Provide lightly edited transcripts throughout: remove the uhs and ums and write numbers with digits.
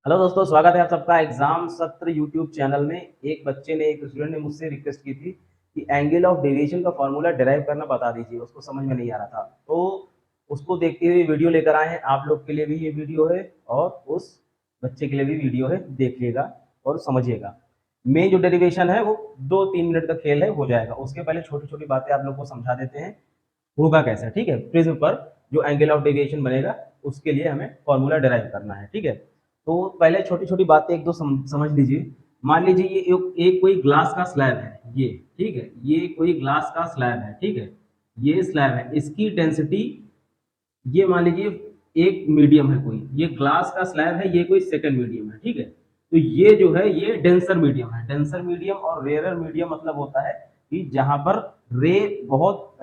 Hello दोस्तों, स्वागत है आप सबका एग्जाम सत्र यूट्यूब चैनल में। एक स्टूडेंट ने मुझसे रिक्वेस्ट की थी कि एंगल ऑफ डेविएशन का फॉर्मूला डिराइव करना बता दीजिए, उसको समझ में नहीं आ रहा था। तो उसको देखते हुए वीडियो लेकर आए हैं। आप लोग के लिए भी ये वीडियो है और उस बच्चे के लिए भी वीडियो है, देखिएगा और समझिएगा। मेन जो डेरिवेशन है वो 2-3 मिनट का खेल है, हो जाएगा। उसके पहले छोटी छोटी बातें आप लोग को समझा देते हैं होगा कैसा। ठीक है, प्रिज्म पर जो एंगल ऑफ डेविएशन बनेगा उसके लिए हमें फॉर्मूला डिराइव करना है। ठीक है, तो पहले छोटी छोटी बातें एक दो समझ लीजिए। मान लीजिए ये एक कोई ग्लास का स्लैब है, ये ठीक है, ये कोई ग्लास का स्लैब है। ठीक है, ये स्लैब है, इसकी डेंसिटी, ये मान लीजिए एक मीडियम है, कोई ये ग्लास का स्लैब है, ये कोई सेकंड मीडियम है। ठीक है, तो ये जो है ये डेंसर मीडियम है। डेंसर मीडियम और रेयरर मीडियम मतलब होता है कि जहां पर रे बहुत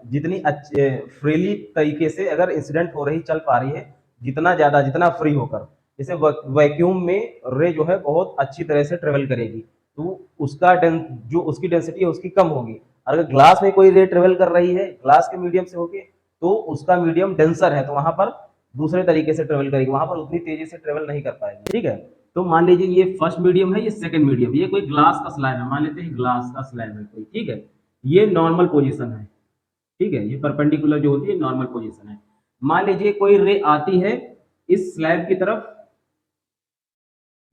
जितनी अच्छे फ्रीली तरीके से अगर इंसिडेंट हो रही, चल पा रही है, जितना ज्यादा, जितना फ्री होकर, जैसे वैक्यूम में रे जो है बहुत अच्छी तरह से ट्रेवल करेगी, तो उसका जो उसकी डेंसिटी है उसकी कम होगी। अगर ग्लास में कोई रे ट्रेवल कर रही है ग्लास के मीडियम से होके, तो उसका मीडियम डेंसर है, तो वहां पर दूसरे तरीके से ट्रेवल करेगी, वहां पर उतनी तेजी से ट्रेवल नहीं कर पाएगी। ठीक है, तो मान लीजिए ये फर्स्ट मीडियम है, ये सेकंड मीडियम, ये कोई ग्लास का स्लैब है, मान लेते हैं ग्लास का स्लैब है कोई। ठीक है, ये नॉर्मल पोजीशन है। ठीक है, ये परपेंडिकुलर जो होती है नॉर्मल पोजीशन है। मान लीजिए कोई रे आती है इस स्लैब की तरफ,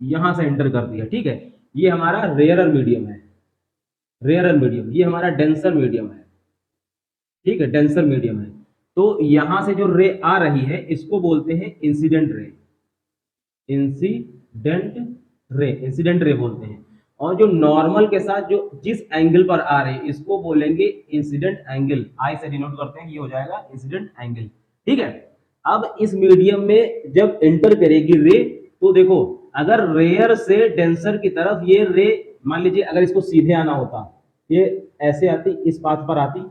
यहां से एंटर करती है। ठीक है, ये हमारा रेयरर मीडियम है। रेयरर मीडियम, ये हमारा डेंसर मीडियम है। ठीक है, डेंसर मीडियम है। तो यहां से जो रे आ रही है इसको बोलते हैं incident ray. Incident incident ray बोलते हैं। और जो नॉर्मल के साथ जो जिस एंगल पर आ रहे हैं इसको बोलेंगे इंसिडेंट एंगल। आई से डिनोट करते हैं, ये हो जाएगा इंसिडेंट एंगल। ठीक है, अब इस मीडियम में जब एंटर करेगी रे, तो देखो, अगर रेयर से डेंसर की तरफ ये रे, मान लीजिए अगर इसको सीधे आना होता, ये ऐसे आती, इस पाथ पर आती,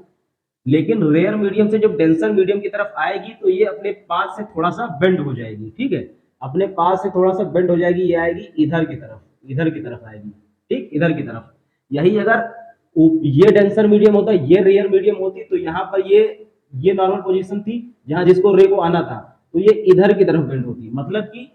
लेकिन रेयर मीडियम से जब डेंसर मीडियम की तरफ आएगी तो ये अपने पास से थोड़ा सा बेंड हो जाएगी। ठीक है, अपने पास से थोड़ा सा बेंड हो जाएगी, ये आएगी इधर की तरफ, इधर की तरफ आएगी। ठीक, इधर की तरफ। यही अगर ये डेंसर मीडियम होता, ये रेयर मीडियम होती, तो यहाँ पर ये नॉर्मल पोजीशन थी जहां जिसको रे को आना था, तो ये इधर की तरफ बेंड होती। मतलब कि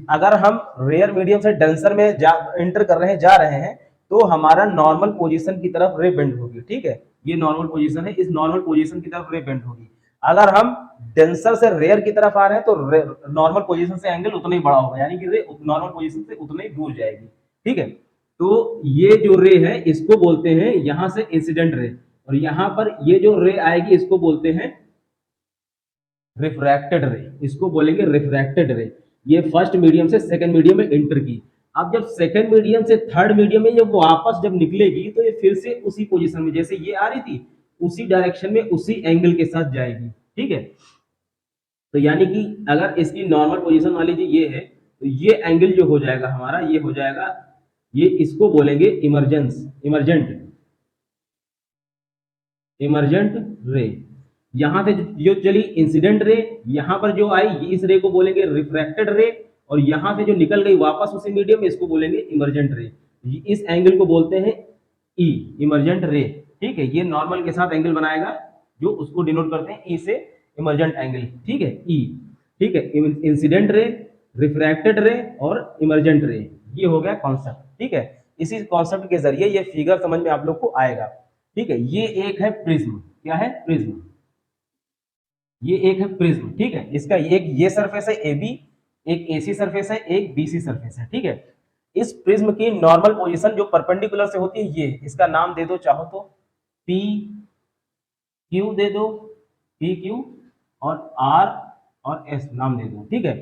अगर हम रेयर मीडियम से डेंसर में एंटर कर रहे हैं, जा रहे हैं, तो हमारा नॉर्मल पोजीशन की तरफ रे बेंड होगी। ठीक है, ये नॉर्मल पोजीशन है, इस नॉर्मल पोजीशन की तरफ रे बेंड होगी। अगर हम डेंसर से रेयर की तरफ आ रहे हैं तो नॉर्मल पोजीशन से एंगल उतना ही बड़ा होगा, यानी कि रे नॉर्मल पोजीशन से उतना ही दूर जाएगी। ठीक है, तो ये जो रे है इसको बोलते हैं यहां से इंसिडेंट रे, और यहां पर ये जो रे आएगी इसको बोलते हैं रिफ्रैक्टेड रे। इसको बोलेंगे रिफ्रैक्टेड रे। ये फर्स्ट मीडियम से सेकंड मीडियम में एंटर की। अब जब सेकंड मीडियम से थर्ड मीडियम में जब वापस जब निकलेगी तो ये फिर से उसी पोजीशन में, जैसे ये आ रही थी उसी डायरेक्शन में, उसी एंगल के साथ जाएगी। ठीक है, तो यानी कि अगर इसकी नॉर्मल पोजीशन मान लीजिए ये है, तो ये एंगल जो हो जाएगा हमारा, ये हो जाएगा, ये इसको बोलेंगे इमरजेंट इमरजेंट रे। यहां से जो चली इंसिडेंट रे, यहां पर जो आई इस रे को बोलेंगे रिफ्रैक्टेड रे, और यहां से जो निकल गई वापस उसी मीडियम में, इसको बोलेंगे इमरजेंट रे। इस एंगल को बोलते हैं ई, इमरजेंट रे। ठीक है, ये नॉर्मल के साथ एंगल बनाएगा, जो उसको डिनोट करते हैं ई से, इमरजेंट एंगल। ठीक है, ई। ठीक है, इंसिडेंट रे, रिफ्रैक्टेड रे और इमरजेंट रे, ये हो गया कॉन्सेप्ट। ठीक है, इसी कॉन्सेप्ट के जरिए ये फिगर समझ में आप लोग को आएगा। ठीक है, ये एक है प्रिज्म। क्या है? प्रिज्म। ये एक है प्रिज्म। ठीक है, इसका एक ये सरफेस है ए बी, एक एसी सरफेस है, एक बीसी सरफेस है। ठीक है, इस प्रिज्म की नॉर्मल पोजीशन जो परपेंडिकुलर से होती है, ये इसका नाम दे दो चाहो तो पी क्यू दे दो, पी क्यू, और आर और एस नाम दे दो। ठीक है,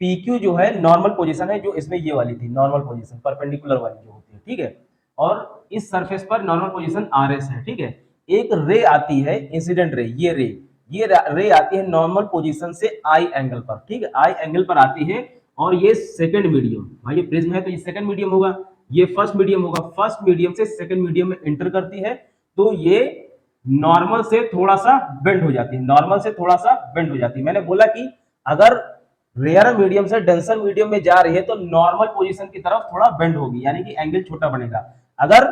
पी क्यू जो है नॉर्मल पोजीशन है, जो इसमें ये वाली थी नॉर्मल पोजीशन, परपेंडिकुलर वाली जो होती है। ठीक है, और इस सरफेस पर नॉर्मल पोजीशन आर एस है। ठीक है, एक रे आती है इंसिडेंट रे, ये रे आती है नॉर्मल पोजीशन से आई एंगल पर। ठीक है, आई एंगल पर आती है, और ये सेकंड मीडियम, भाई ये प्रिज्म है तो ये सेकंड मीडियम होगा, ये फर्स्ट मीडियम होगा, फर्स्ट मीडियम से सेकंड मीडियम में एंटर करती है, तो ये नॉर्मल से थोड़ा सा बेंड हो जाती है, नॉर्मल से थोड़ा सा बेंड हो जाती है। मैंने बोला कि अगर रेयर मीडियम से डेंसर मीडियम में जा रही है तो नॉर्मल पोजीशन की तरफ थोड़ा बेंड होगी, यानी कि एंगल छोटा बनेगा। अगर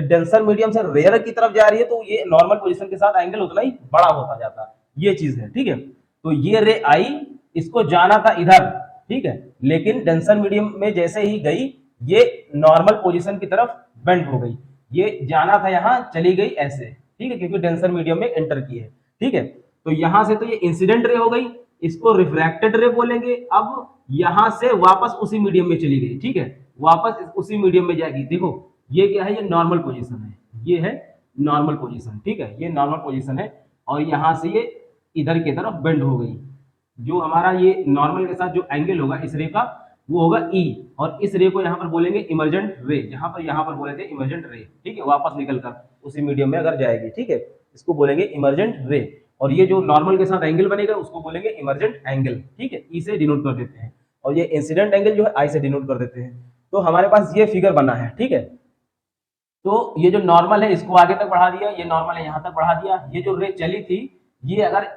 डेंसर मीडियम से रेयर की तरफ जा रही है तो ये नॉर्मल पोजीशन के साथ एंगल उतना ही बड़ा होता जाता है। ये चीज है। ठीक है, तो ये रे आई, इसको जाना था इधर। ठीक है। लेकिन डेंसर मीडियम में जैसे ही गई ये नॉर्मल पोजीशन की तरफ बेंड हो गई, ये जाना था यहाँ चली गई ऐसे, ठीक है, क्योंकि डेंसर मीडियम में एंटर की है, ठीक है। तो यहां से तो ये इंसिडेंट रे हो गई, इसको रिफ्रैक्टेड रे बोलेंगे। अब यहां से वापस उसी मीडियम में चली गई, ठीक है, वापस उसी मीडियम में जाएगी। देखो ये क्या है, ये नॉर्मल पोजीशन है, ये है नॉर्मल पोजीशन, ठीक है, ये नॉर्मल पोजीशन है। और यहां से ये इधर की तरफ बेंड हो गई। जो हमारा ये नॉर्मल के साथ जो एंगल होगा इस रे का वो होगा ई, और इस रे को यहाँ पर बोलेंगे इमर्जेंट रे, यहाँ पर बोले थे इमर्जेंट रे, ठीक है, वापस निकल कर उसी मीडियम में अगर जाएगी, ठीक है, इसको बोलेंगे इमर्जेंट रे। और ये जो नॉर्मल के साथ एंगल बनेगा उसको बोलेंगे इमर्जेंट एंगल, ठीक है, ई से डिनोट कर देते हैं। और ये इंसिडेंट एंगल जो है आई से डिनोट कर देते हैं। तो हमारे पास ये फिगर बना है, ठीक है। तो ये जो नॉर्मल है इसको आगे तक बढ़ा दिया, ये नॉर्मल है यहाँ तक बढ़ा दिया। ये जो रे चली थी ये अगर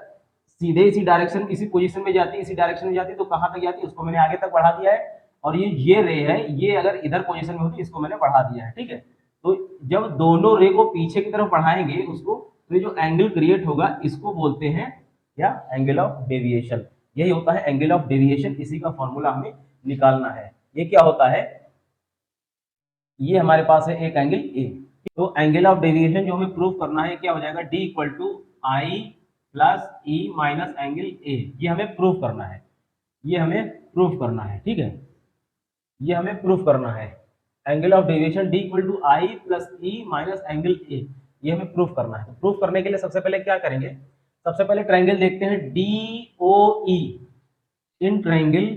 सीधे इसी डायरेक्शन इसी पोजीशन में जाती, इसी डायरेक्शन में जाती तो कहाँ तक जाती, उसको मैंने आगे तक बढ़ा दिया है। और ये रे है, ये अगर इधर पोजीशन में होती इसको मैंने बढ़ा दिया है, ठीक है। तो जब दोनों रे को पीछे की तरफ बढ़ाएंगे उसको, तो ये जो एंगल क्रिएट होगा इसको बोलते हैं क्या, एंगल ऑफ डेविएशन। यही होता है एंगल ऑफ डेविएशन, इसी का फॉर्मूला हमें निकालना है। ये क्या होता है, ये हमारे पास है एक एंगल ए। तो एंगल ऑफ डेविएशन जो हमें प्रूव करना है क्या हो जाएगा, D equal to I plus E minus angle A. ये हमें प्रूव करना है, ये हमें प्रूव करना है, ठीक है, ये हमें प्रूव करना है। Angle of deviation D equal to I plus E minus angle A, ये हमें प्रूव करना है। तो प्रूव करने के लिए सबसे पहले क्या करेंगे, सबसे पहले ट्रायंगल देखते हैं D O E. In triangle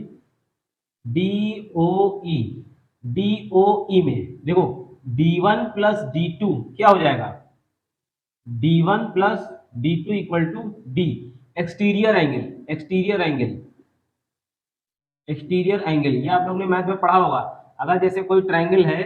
D O E, D O E में देखो D1 प्लस D2 क्या हो जाएगा, D1 plus D2 equal to D। Exterior angle, exterior angle, exterior angle, ये आप लोगों ने मैथ में पढ़ा होगा। अगर जैसे कोई ट्रायंगल है,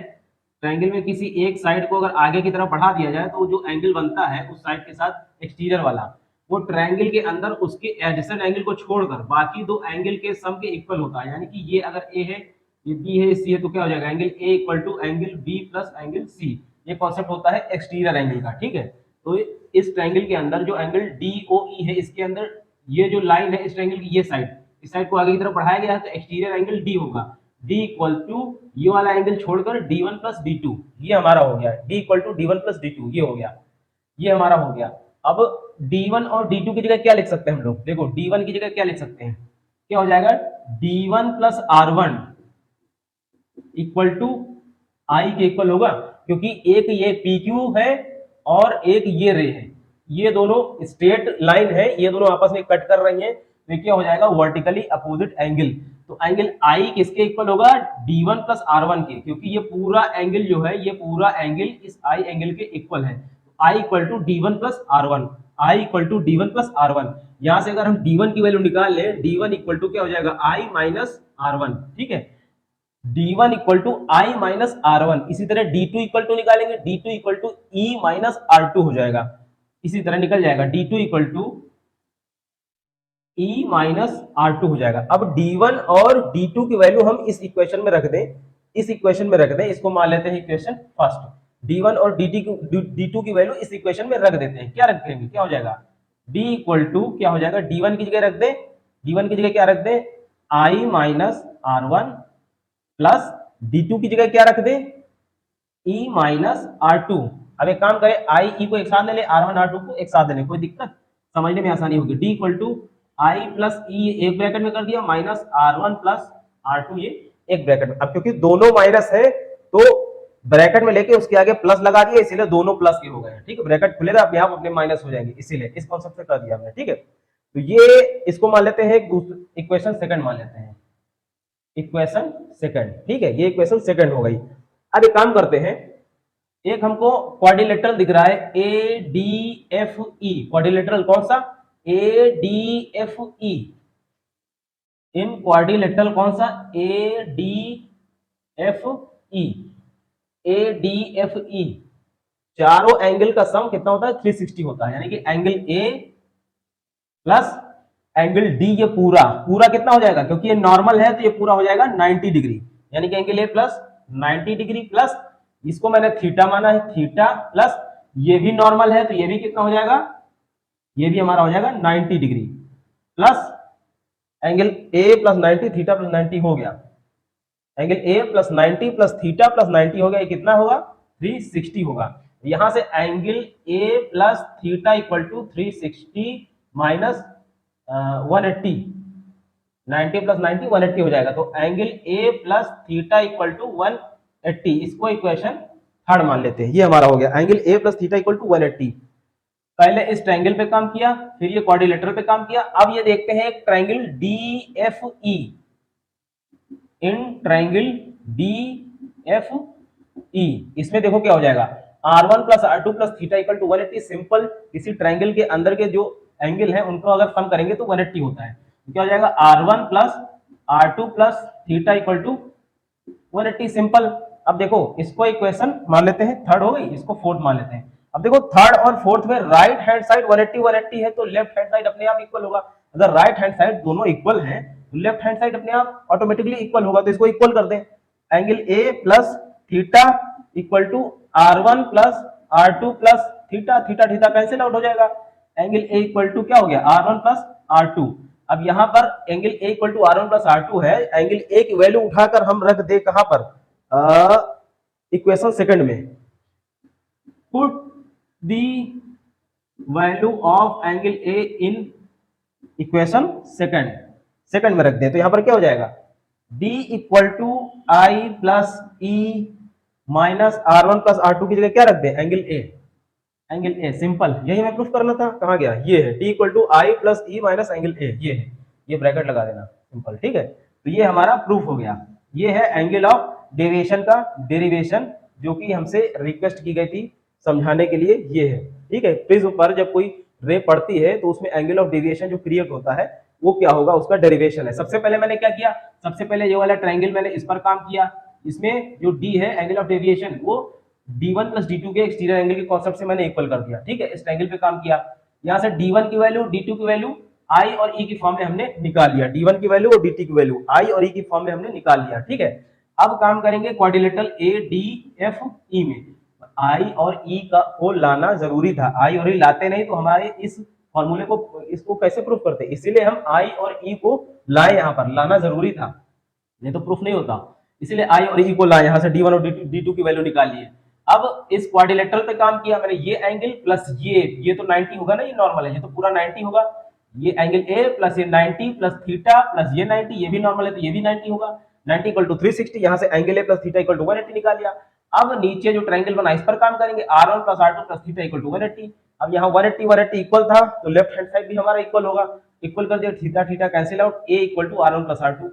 ट्रायंगल में किसी एक साइड को अगर आगे की तरफ बढ़ा दिया जाए तो जो एंगल बनता है उस साइड के साथ एक्सटीरियर वाला, वो ट्रायंगल के अंदर उसके एडजेसेंट एंगल को छोड़कर बाकी दो एंगल के सम के इक्वल होता है। यानी कि ये अगर ए है, ये बी है, सी है, तो क्या हो जाएगा, angle A equal to angle B plus angle C. ये कॉन्सेप्ट होता है एक्सटीरियर एंगल का, ठीक है। तो इस ट्रायंगल के अंदर जो एंगल डी ओ ई है, इसके अंदर ये जो लाइन है इस ट्रायंगल की, ये साइड, इस साइड को आगे की तरफ बढ़ाया गया है तो एक्सटीरियर एंगल डी होगा। डी इक्वल टू ये वाला एंगल छोड़कर D1 प्लस D2, ये हमारा हो गया। D equal to D1 plus D2 ये हो गया, ये हमारा हो गया। अब D1 और D2 की जगह क्या लिख सकते हैं हम लोग, देखो D1 की जगह क्या लिख सकते हैं, क्या हो जाएगा, D1 plus R1 equal to आई के इक्वल होगा, क्योंकि एक ये PQ है और एक ये रे है, ये दोनों स्ट्रेट लाइन है, ये दोनों आपस में कट कर रही है, तो क्या हो जाएगा, वर्टिकली अपोजिट एंगल। तो एंगल आई किसके इक्वल होगा, D1 प्लस R1 के, क्योंकि ये पूरा एंगल जो है, ये पूरा एंगल इस आई एंगल के इक्वल है। I equal to D1 plus R1, I equal to D1 plus R1। यहां से अगर हम D1 की वैल्यू निकाल ले, D1 इक्वल टू क्या हो जाएगा, आई माइनस R1, ठीक है, D1 equal to I minus R1। इसी तरह D2 इक्वल टू निकालेंगे, D2 equal to E minus R2 हो जाएगा, इसी तरह निकल जाएगा, D2 equal to E minus R2 हो जाएगा। अब D1 और D2 की वैल्यू हम इस इक्वेशन में रख दें, इस इक्वेशन में रख दें, इसको मान लेते हैं इक्वेशन फर्स्ट। D1 और D2 की वैल्यू इस इक्वेशन में रख देते हैं, क्या रखेंगे, क्या हो जाएगा, D इक्वल टू क्या हो जाएगा, D1 की जगह रख दें, D1 की जगह क्या रख दें, I minus R1 plus D2 की जगह क्या रख दे, E माइनस R2। अब एक काम करें, I E को एक साथ ले ले, R1 R2 को एक साथ ले ले, कोई दिक्कत, समझने में आसानी होगी। D equal to I plus E एक ब्रैकेट में कर दिया, माइनस R1 प्लस R2 ये एक ब्रैकेट में। अब क्योंकि दोनों माइनस है तो ब्रैकेट में लेके उसके आगे प्लस लगा दिया, इसीलिए दोनों प्लस के हो गए, ठीक है, ब्रैकेट खुलेगा अपने आप अपने माइनस हो जाएंगे, इसीलिए इस कॉन्सेप्ट से कर दिया हमने, ठीक है। तो ये इसको मान लेते हैं इक्वेशन सेकंड मान लेते हैं, इक्वेशन सेकंड, ठीक है, ये इक्वेशन सेकंड हो गई। अब एक काम करते हैं, एक हमको क्वाड्रिलेटरल दिख रहा है ADFE, क्वाड्रिलेटरल कौन सा, ADFE। इन क्वाड्रिलेटरल कौन सा, ADFE, ADFE। चारों एंगल का सम कितना होता है, 360 होता है, यानी कि angle A plus angle D, ये पूरा पूरा कितना हो जाएगा, क्योंकि ये नॉर्मल है तो ये पूरा हो जाएगा 90 डिग्री, यानी कि angle A plus 90 degree plus इसको मैंने थीटा माना है, थीटा प्लस ये भी नॉर्मल है तो ये भी कितना हो जाएगा, ये भी हमारा हो जाएगा 90 degree plus angle A plus 90 theta plus 90 हो गया, angle A plus 90 plus theta plus 90 हो गया, ये कितना होगा 360 होगा। यहां से angle A plus theta equal to 360 minus 180, 90 plus 90 180 हो जाएगा, तो angle A plus theta equal to 180, इसको इक्वेशन थर्ड मान लेते हैं। ये हमारा हो गया angle A plus theta equal to 180। पहले इस ट्रायंगल पे काम किया, फिर ये क्वाड्रिलेटरल पे काम किया, अब ये देखते हैं एक triangle D F E. In triangle D F E, इसमें देखो क्या हो जाएगा, R1 plus R2 plus theta equal to 180। Simple, किसी ट्रायंगल के अंदर के जो एंगल है उनको अगर सम करेंगे तो 180 होता है, तो क्या हो जाएगा R1 plus R2 plus theta equal to 180। Simple. अब देखो इसको इक्वेशन मान लेते हैं, थर्ड हो गई, इसको फोर्थ मान लेते हैं। अब देखो थर्ड और फोर्थ में राइट हैंड साइड 180 180 है, तो लेफ्ट हैंड साइड अपने आप इक्वल होगा। अगर राइट हैंड साइड दोनों इक्वल हैं तो लेफ्ट हैंड साइड अपने आप ऑटोमेटिकली इक्वल होगा, तो इसको इक्वल कर दें। Angle A plus theta equal to R1 plus R2 plus theta, theta theta cancel out हो जाएगा। एंगल ए इक्वल टू क्या हो गया R1 प्लस R2। अब यहां पर angle A equal to R1 plus R2 है, एंगल ए की वैल्यू उठाकर हम रख दे कहां पर, इक्वेशन सेकंड में। Put the value of angle A in equation second, second में रख दे, तो यहां पर क्या हो जाएगा d equal to I plus E minus R1 plus R2 की जगह क्या रख दे angle A, angle A. Simple, यही मैं प्रूफ करना था, कहां गया, ये है d equal to I plus E minus angle A, ये है, ये ब्रैकेट लगा देना, सिंपल, ठीक है। तो ये हमारा प्रूफ हो गया। ये है एंगल ऑफ डेविएशन का डेरिवेशन, जो कि हमसे रिक्वेस्ट की गई थी समझाने के लिए, ये है, ठीक है। प्रिज्म पर जब कोई रे पड़ती है तो उसमें एंगल ऑफ डेविएशन जो क्रिएट होता है वो क्या होगा, उसका डेरिवेशन है। सबसे पहले मैंने क्या किया, सबसे पहले ये वाला ट्रायंगल मैंने इस पर काम किया, इसमें जो डी है एंगल ऑफ डेविएशन वो d1 प्लस d2 के एक्सटीरियर एंगल के कॉन्सेप्ट से मैंने इक्वल कर दिया, ठीक है। इस ट्रायंगल पे काम किया, यहां से d1 की वैल्यू d2 की वैल्यू i और e की फॉर्म में हमने निकाल लिया, d1 की वैल्यू और dt की वैल्यू i और e की फॉर्म में हमने निकाल लिया, ठीक है। अब काम करेंगे क्वाड्रिलेटरल ADFE में, i और e का को लाना जरूरी था, i और e लाते नहीं तो हमारे इस फॉर्मूले को, इसको कैसे प्रूफ करते, इसीलिए हम i और e को लाए, यहां पर लाना जरूरी था, नहीं तो प्रूफ नहीं होता। इसीलिए i और e को लाए, यहां से d1 और d2 की वैल्यू निकालिए। अब इस क्वाड्रिलेटरल पे काम किया मैंने, ये एंगल प्लस ये तो 90 होगा ना, ये नॉर्मल है, ये तो पूरा 90 होगा, ये एंगल ए प्लस ये 90 प्लस थीटा प्लस ये 90, ये भी नॉर्मल है तो ये भी 90 होगा, 90 इक्वल टू 360। यहां से angle A plus theta equal to 180 निकाल लिया। अब नीचे जो ट्रायंगल बना इस पर काम करेंगे, R1 plus R2 plus theta equal to 180। अब यहाँ 180 इक्वल था तो लेफ्ट हैंड साइड भी हमारा इक्वल होगा, इक्वल कर दिया, theta theta cancel out, A equal to R1 plus R2,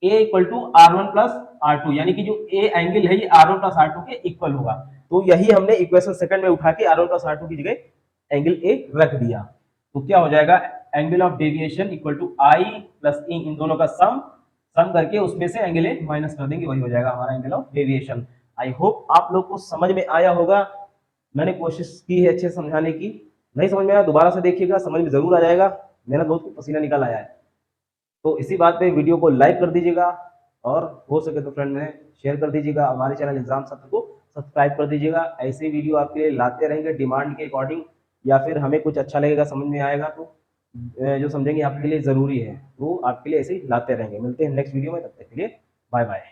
A equal to R1 plus R2, यानी कि जो ए एंगल है ये R1 प्लस R2 के इक्वल होगा। तो यही हमने इक्वेशन सेकंड में उठा के R1 प्लस R2 की जगह एंगल ए रख दिया, तो क्या हो जाएगा angle of deviation equal to I plus E, इन दोनों का सम करके उसमें से एंगल ए माइनस कर देंगे, वही हो जाएगा हमारा angle of deviation. I hope आप लोग को समझ में आया होगा, मैंने कोशिश की है अच्छे से समझाने की, नहीं समझ में आया दोबारा से देखिएगा, समझ में जरूर आ जाएगा, मेरा दोस्त को पसीना निकल आया है। तो इसी बात पे वीडियो को लाइक कर दीजिएगा और हो सके तो फ्रेंड में शेयर कर दीजिएगा, हमारे चैनल एग्जाम सत्र को सब्सक्राइब कर दीजिएगा। ऐसे वीडियो आपके लिए लाते रहेंगे डिमांड के अकॉर्डिंग, या फिर हमें कुछ अच्छा लगेगा समझ में आएगा तो जो समझेंगे आपके लिए ज़रूरी है, वो आपके लिए ऐसे ही लाते रहेंगे। मिलते हैं नेक्स्ट वीडियो में, तब तक के लिए बाय बाय।